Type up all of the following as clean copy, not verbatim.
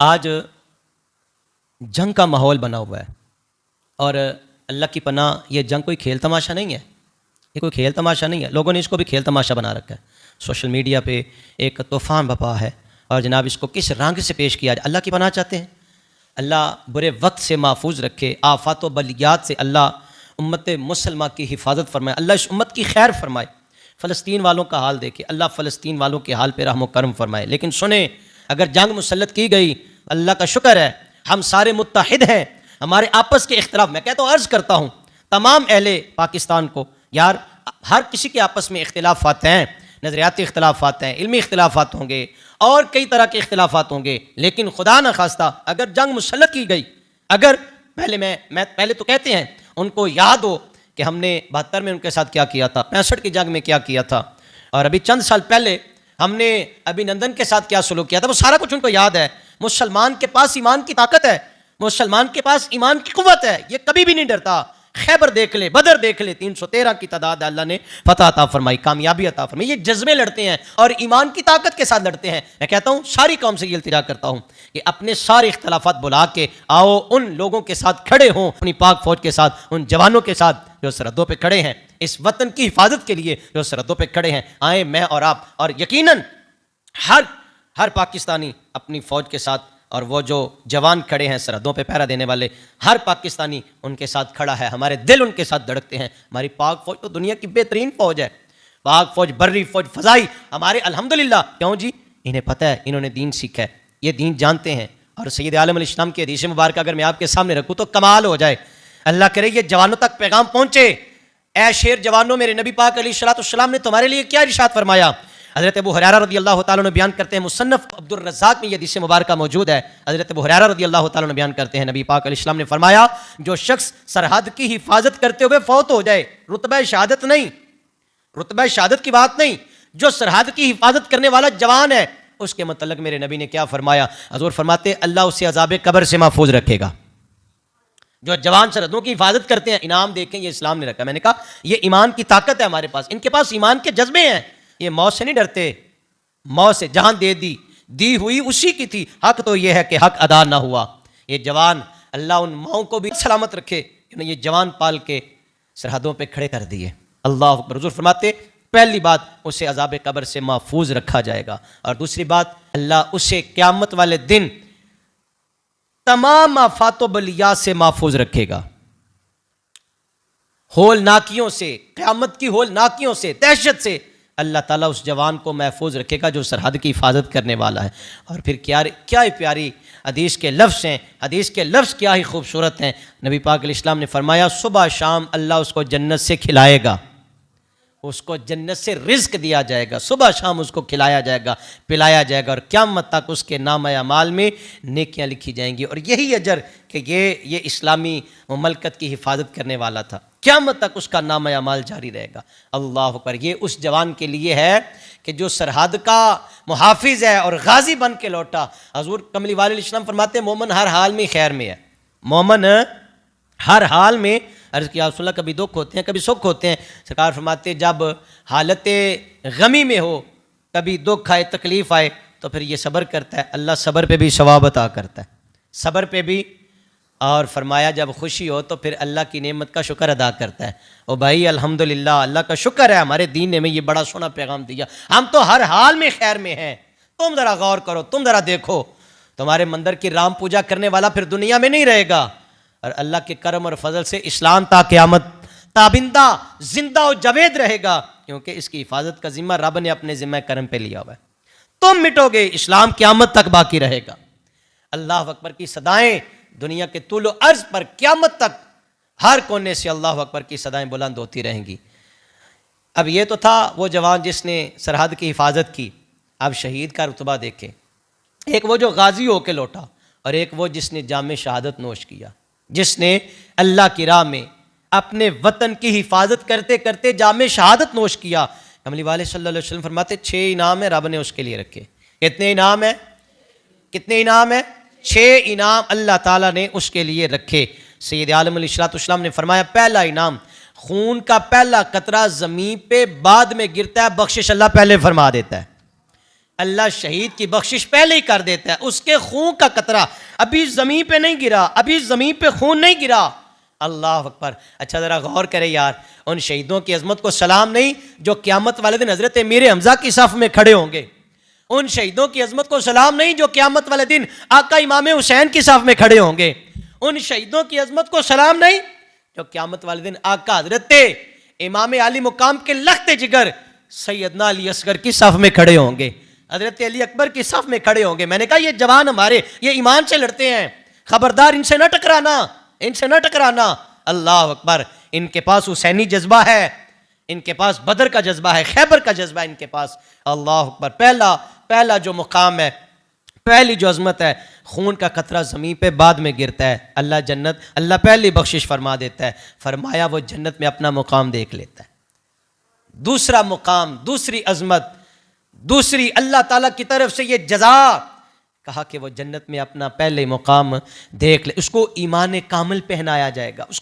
آج جنگ کا ماحول بنا ہوا ہے اور اللہ کی پناہ یہ جنگ کوئی کھیل تماشا نہیں ہے، یہ کوئی کھیل تماشا نہیں ہے، لوگوں نے اس کو بھی کھیل تماشا بنا رکھا ہے۔ سوشل میڈیا پہ ایک طوفان بپا ہے اور جناب اس کو کس رنگ سے پیش کیا جائے۔ اللہ کی پناہ چاہتے ہیں، اللہ برے وقت سے محفوظ رکھے، آفات و بلیات سے اللہ امت مسلمہ کی حفاظت فرمائے، اللہ اس امت کی خیر فرمائے۔ فلسطین والوں کا حال دیکھیں، اللہ فلسطین والوں کے حال پہ رحم و کرم فرمائے۔ لیکن سنیں، اگر جنگ مسلط کی گئی، اللہ کا شکر ہے ہم سارے متحد ہیں، ہمارے آپس کے اختلاف، میں کہتا ہوں، عرض کرتا ہوں تمام اہل پاکستان کو، یار ہر کسی کے آپس میں اختلافات ہیں، نظریاتی اختلافات ہیں، علمی اختلافات ہوں گے اور کئی طرح کے اختلافات ہوں گے، لیکن خدا نخواستہ اگر جنگ مسلط کی گئی، اگر پہلے تو کہتے ہیں ان کو یاد ہو کہ ہم نے 72 میں ان کے ساتھ کیا کیا تھا، 65 کی جنگ میں کیا کیا تھا، اور ابھی چند سال پہلے ہم نے ابھی نندن کے ساتھ کیا سلوک کیا تھا، وہ سارا کچھ ان کو یاد ہے۔ مسلمان کے پاس ایمان کی طاقت ہے، مسلمان کے پاس ایمان کی قوت ہے، یہ کبھی بھی نہیں ڈرتا۔ خیبر دیکھ لے، بدر دیکھ لے، 313 کی تعداد اللہ نے فتح عطا فرمائی، کامیابی عطا فرمائی۔ یہ جذبے لڑتے ہیں اور ایمان کی طاقت کے ساتھ لڑتے ہیں۔ میں کہتا ہوں ساری قوم سے یہ التجا کرتا ہوں کہ اپنے سارے اختلافات بلا کے آؤ ان لوگوں کے ساتھ کھڑے ہوں، اپنی پاک فوج کے ساتھ، ان جوانوں کے ساتھ جو سرحدوں پہ کھڑے ہیں، اس وطن کی حفاظت کے لیے جو سرحدوں پہ کھڑے ہیں۔ آئیں میں اور آپ، اور یقیناً ہر پاکستانی اپنی فوج کے ساتھ، اور وہ جو جوان کھڑے ہیں سرحدوں پہ پہرا دینے والے، ہر پاکستانی ان کے ساتھ کھڑا ہے، ہمارے دل ان کے ساتھ دھڑکتے ہیں۔ ہماری پاک فوج تو دنیا کی بہترین فوج ہے، پاک فوج، بری فوج، فضائی، ہمارے الحمدللہ۔ کیوں جی؟ انہیں پتہ ہے، انہوں نے دین سیکھا ہے، یہ دین جانتے ہیں۔ اور سید عالم علیہ السلام کی حدیث مبارکہ اگر میں آپ کے سامنے رکھوں تو کمال ہو جائے۔ اللہ کرے یہ جوانوں تک پیغام پہنچے۔ اے شیر جوانوں، میرے نبی پاک علیہ السلام نے تمہارے لیے کیا ارشاد فرمایا؟ حضرت ابو ہریرہ رضی اللہ تعالیٰ عنہ بیان کرتے ہیں، مصنف عبد الرزاق میں یہ حدیث مبارکہ موجود ہے۔ حضرت ابو ہریرہ رضی اللہ تعالیٰ عنہ بیان کرتے ہیں، نبی پاک علیہ السلام نے فرمایا، جو شخص سرحد کی حفاظت کرتے ہوئے فوت ہو جائے، رتبہ شہادت نہیں، رتبہ شہادت کی بات نہیں، جو سرحد کی حفاظت کرنے والا جوان ہے، اس کے متعلق میرے نبی نے کیا فرمایا؟ حضور فرماتے اللہ اسے عذاب قبر سے محفوظ رکھے گا۔ جو جوان سرحدوں کی حفاظت کرتے ہیں، انعام دیکھیں، یہ اسلام نے رکھا۔ میں نے کہا یہ ایمان کی طاقت ہے ہمارے پاس، ان کے پاس ایمان کے جذبے ہیں، یہ موت سے نہیں ڈرتے۔ موت سے جہاں دی ہوئی اسی کی تھی، حق تو یہ ہے کہ حق ادا نہ ہوا۔ یہ جوان، اللہ ان ماؤں کو بھی سلامت رکھے، انہیں یہ جوان پال کے سرحدوں پہ کھڑے کر دیے۔ اللہ اکبر۔ حضور فرماتے پہلی بات اسے عذاب قبر سے محفوظ رکھا جائے گا، اور دوسری بات اللہ اسے قیامت والے دن تمام آفات و بلیات سے محفوظ رکھے گا، ہولناکیوں سے، قیامت کی ہولناکیوں سے، دہشت سے اللہ تعالیٰ اس جوان کو محفوظ رکھے گا جو سرحد کی حفاظت کرنے والا ہے۔ اور پھر کیا ہی پیاری حدیث کے لفظ ہیں، حدیث کے لفظ کیا ہی خوبصورت ہیں۔ نبی پاک علیہ السلام نے فرمایا، صبح شام اللہ اس کو جنت سے کھلائے گا، اس کو جنت سے رزق دیا جائے گا، صبح شام اس کو کھلایا جائے گا، پلایا جائے گا، اور قیامت تک اس کے نامہ اعمال میں نیکیاں لکھی جائیں گی۔ اور یہی اجر کہ یہ اسلامی مملکت کی حفاظت کرنے والا تھا، قیامت تک اس کا نامہ اعمال جاری رہے گا۔ اللہ اکبر۔ یہ اس جوان کے لیے ہے کہ جو سرحد کا محافظ ہے اور غازی بن کے لوٹا۔ حضور کملی والے علیہ السلام فرماتے ہیں مومن ہر حال میں خیر میں ہے، مومن ہر حال میں۔ عرض کیا رسول اللہ، کبھی دکھ ہوتے ہیں، کبھی سکھ ہوتے ہیں۔ سرکار فرماتے جب حالت غمی میں ہو، کبھی دکھ آئے، تکلیف آئے، تو پھر یہ صبر کرتا ہے، اللہ صبر پہ بھی ثواب عطا کرتا ہے، صبر پہ بھی۔ اور فرمایا جب خوشی ہو تو پھر اللہ کی نعمت کا شکر ادا کرتا ہے۔ او بھائی الحمدللہ، اللہ کا شکر ہے، ہمارے دین نے ہمیں یہ بڑا سونا پیغام دیا، ہم تو ہر حال میں خیر میں ہیں۔ تم ذرا غور کرو، تم ذرا دیکھو، تمہارے مندر کی رام پوجا کرنے والا پھر دنیا میں نہیں رہے گا، اور اللہ کے کرم اور فضل سے اسلام تا قیامت تابندہ زندہ و جاوید رہے گا، کیونکہ اس کی حفاظت کا ذمہ رب نے اپنے ذمہ کرم پہ لیا ہوا ہے۔ تم مٹو گے، اسلام قیامت تک باقی رہے گا۔ اللہ اکبر کی صدائیں دنیا کے طول و عرض پر قیامت تک ہر کونے سے اللہ اکبر کی صدائیں بلند ہوتی رہیں گی۔ اب یہ تو تھا وہ جوان جس نے سرحد کی حفاظت کی، اب شہید کا رتبہ دیکھیں، ایک وہ جو غازی ہو کے لوٹا، اور ایک وہ جس نے جام شہادت نوش کیا، جس نے اللہ کی راہ میں اپنے وطن کی حفاظت کرتے کرتے جام شہادت نوش کیا۔ کملی والے صلی اللہ علیہ وسلم فرماتے 6 انعام ہیں رب نے اس کے لیے رکھے۔ کتنے انعام ہیں؟ کتنے انعام ہیں؟ 6 انعام اللہ تعالیٰ نے اس کے لیے رکھے۔ سید عالم علیہ السلام نے فرمایا پہلا انعام، خون کا پہلا قطرہ زمین پہ بعد میں گرتا ہے، بخشش اللہ پہلے فرما دیتا ہے۔ اللہ شہید کی بخشش پہلے ہی کر دیتا ہے. اس کے خون کا قطرہ ابھی زمین پہ نہیں گرا, ابھی زمین پہ خون نہیں گرا. اللہ اکبر. اچھا ذرا غور کرے یار, ان شہیدوں کی عظمت کو سلام نہیں جو قیامت والے دن حضرت امیر حمزہ کی صف میں کھڑے ہوں گے. ان شہیدوں کی عظمت کو سلام نہیں جو قیامت والے دن آقا امام حسین کی صف میں کھڑے ہوں گے. ان شہیدوں کی عظمت کو سلام نہیں جو قیامت والے دن آقا حضرت امام علی مقام کے لخت جگر سیدنا علی اصغر کی صف میں کھڑے ہوں گے, حضرت علی اکبر کی صف میں کھڑے ہوں گے. میں نے کہا یہ جوان ہمارے یہ ایمان سے لڑتے ہیں, خبردار ان سے نہ ٹکرانا, ان سے نہ ٹکرانا. اللہ اکبر. ان کے پاس حسینی جذبہ ہے, ان کے پاس بدر کا جذبہ ہے, خیبر کا جذبہ ہے ان کے پاس. اللہ اکبر. پہلا جو مقام ہے, پہلی جو عظمت ہے, خون کا قطرہ زمین پہ بعد میں گرتا ہے. اللہ پہلی بخشش فرما دیتا ہے, فرمایا وہ جنت میں اپنا مقام دیکھ لیتا ہے. دوسرا مقام, دوسری عظمت, دوسری اللہ تعالیٰ کی طرف سے یہ جزا, کہا کہ وہ جنت میں اپنا پہلے مقام دیکھ لے. اس کو ایمان کامل پہنایا جائے گا. اس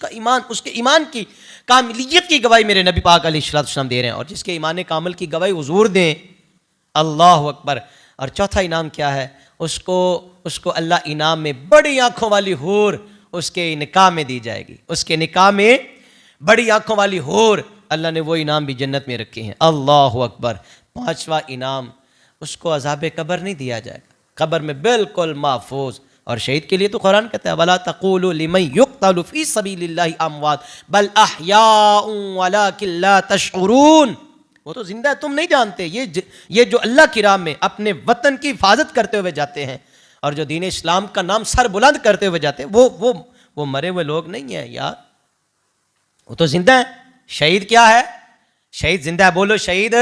کے ایمان کی کاملیت کی گواہی میرے نبی پاک علیہ السلام دے رہے ہیں, اور جس کے ایمان کامل کی گواہی حضور دیں. اللہ اکبر. اور چوتھا انعام کیا ہے, اس کو اللہ انعام میں بڑی آنکھوں والی حور اس کے نکاح میں دی جائے گی. اس کے نکاح میں بڑی آنکھوں والی حور, اللہ نے وہ انعام بھی جنت میں رکھے ہیں. اللہ اکبر. پانچواں انعام, اس کو عذاب قبر نہیں دیا جائے گا, قبر میں بالکل محفوظ. اور شہید کے لیے تو قرآن کہتا ہے وَلَا تَقُولُوا لِمَن يُقْتَلُ فِي سَبِيلِ اللَّهِ أَمْوَاتٌ بَلْ أَحْيَاءٌ وَلَكِن لَا تَشْعُرُونَ. وہ تو زندہ ہے, تم نہیں جانتے. یہ جو اللہ کی راہ میں اپنے وطن کی حفاظت کرتے ہوئے جاتے ہیں اور جو دین اسلام کا نام سر بلند کرتے ہوئے جاتے ہیں, وہ مرے ہوئے لوگ نہیں ہیں یار, وہ تو زندہ ہیں. شہید کیا ہے؟ شہید زندہ ہے. بولو شہید.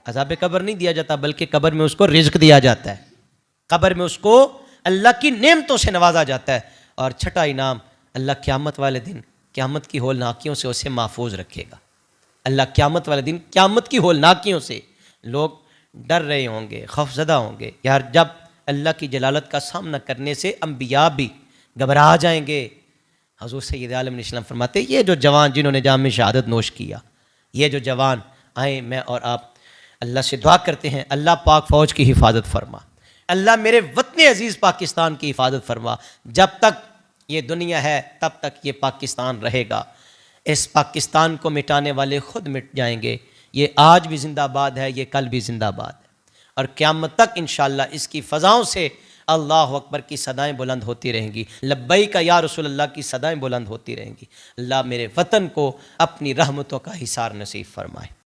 عذاب قبر نہیں دیا جاتا, بلکہ قبر میں اس کو رزق دیا جاتا ہے, قبر میں اس کو اللہ کی نعمتوں سے نوازا جاتا ہے. اور چھٹا انعام, اللہ قیامت والے دن قیامت کی ہولناکیوں سے اسے محفوظ رکھے گا. اللہ قیامت والے دن قیامت کی ہولناکیوں سے لوگ ڈر رہے ہوں گے, خوفزدہ ہوں گے یار. جب اللہ کی جلالت کا سامنا کرنے سے انبیاء بھی گھبرا جائیں گے. حضور سید عالم علیہ السلام فرماتے ہیں یہ جو جوان جنہوں نے جام شہادت نوش کیا, یہ جو جوان آئیں, میں اور آپ اللہ سے دعا کرتے ہیں اللہ پاک فوج کی حفاظت فرما, اللہ میرے وطن عزیز پاکستان کی حفاظت فرما. جب تک یہ دنیا ہے تب تک یہ پاکستان رہے گا. اس پاکستان کو مٹانے والے خود مٹ جائیں گے. یہ آج بھی زندہ باد ہے, یہ کل بھی زندہ باد ہے, اور قیامت تک انشاءاللہ اس کی فضاؤں سے اللہ اکبر کی صدائیں بلند ہوتی رہیں گی, لبیک یا رسول اللہ کی صدائیں بلند ہوتی رہیں گی. اللہ میرے وطن کو اپنی رحمتوں کا حصار نصیب فرمائے.